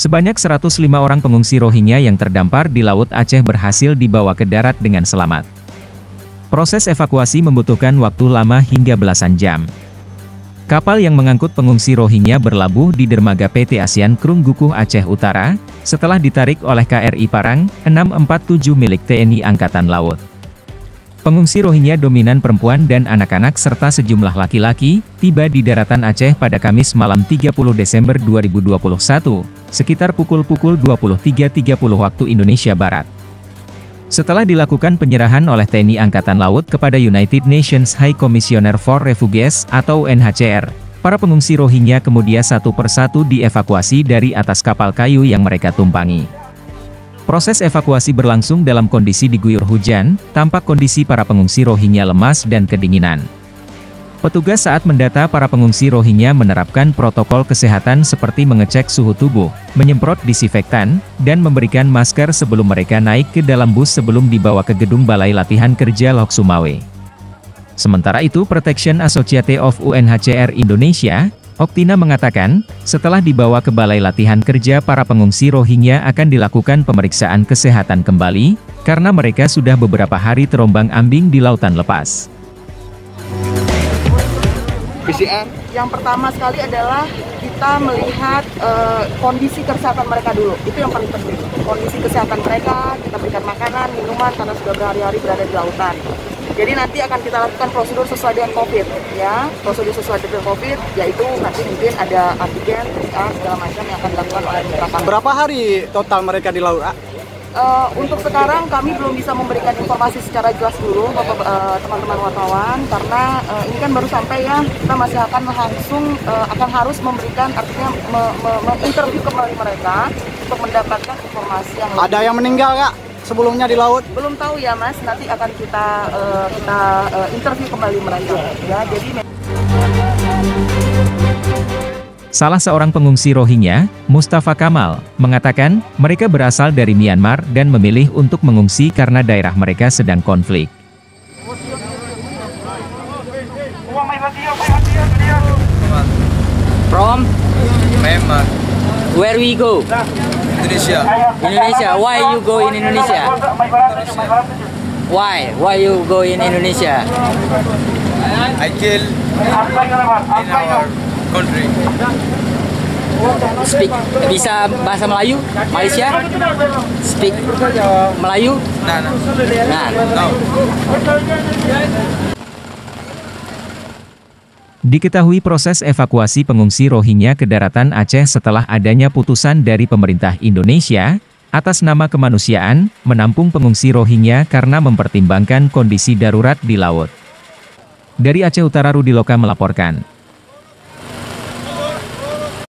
Sebanyak 105 orang pengungsi Rohingya yang terdampar di Laut Aceh berhasil dibawa ke darat dengan selamat. Proses evakuasi membutuhkan waktu lama hingga belasan jam. Kapal yang mengangkut pengungsi Rohingya berlabuh di dermaga PT ASEAN Krunggukuh Aceh Utara, setelah ditarik oleh KRI Parang 647 milik TNI Angkatan Laut. Pengungsi Rohingya dominan perempuan dan anak-anak serta sejumlah laki-laki, tiba di daratan Aceh pada Kamis malam 30 Desember 2021, sekitar pukul 23.30 waktu Indonesia Barat. Setelah dilakukan penyerahan oleh TNI Angkatan Laut kepada United Nations High Commissioner for Refugees atau UNHCR, para pengungsi Rohingya kemudian satu persatu dievakuasi dari atas kapal kayu yang mereka tumpangi. Proses evakuasi berlangsung dalam kondisi diguyur hujan, tampak kondisi para pengungsi Rohingya lemas dan kedinginan. Petugas saat mendata para pengungsi Rohingya menerapkan protokol kesehatan seperti mengecek suhu tubuh, menyemprot disinfektan, dan memberikan masker sebelum mereka naik ke dalam bus sebelum dibawa ke gedung Balai Latihan Kerja Lok Sumawe. Sementara itu Protection Associate of UNHCR Indonesia, Oktina mengatakan, setelah dibawa ke Balai Latihan Kerja para pengungsi Rohingya akan dilakukan pemeriksaan kesehatan kembali, karena mereka sudah beberapa hari terombang-ambing di lautan lepas. PCR? Yang pertama sekali adalah kita melihat kondisi kesehatan mereka dulu, itu yang paling penting. Kondisi kesehatan mereka, kita berikan makanan, minuman, karena sudah berhari-hari berada di lautan. Jadi nanti akan kita lakukan prosedur sesuai dengan COVID, ya. Prosedur sesuai dengan COVID, yaitu nanti mungkin ada antigen, PCR, segala macam yang akan dilakukan oleh beberapa. Berapa hari total mereka di laut? Untuk sekarang kami belum bisa memberikan informasi secara jelas dulu, teman-teman wartawan, karena ini kan baru sampai ya, kita masih akan langsung akan harus memberikan, artinya menginterview kembali mereka untuk mendapatkan informasi yang lebih. Ada yang meninggal Kak sebelumnya di laut? Belum tahu ya Mas, nanti akan kita interview kembali mereka. Ya, jadi salah seorang pengungsi Rohingya, Mustafa Kamal, mengatakan, mereka berasal dari Myanmar dan memilih untuk mengungsi karena daerah mereka sedang konflik. From Myanmar. where we go? Indonesia. Indonesia. Why you go in Indonesia? Why you go in Indonesia? I kill in our country. Speak bisa bahasa Melayu? Malaysia? Speak Melayu? Nah. Nah. No. Diketahui proses evakuasi pengungsi Rohingya ke daratan Aceh setelah adanya putusan dari pemerintah Indonesia, atas nama kemanusiaan, menampung pengungsi Rohingya karena mempertimbangkan kondisi darurat di laut. Dari Aceh Utara Rudi Loka melaporkan.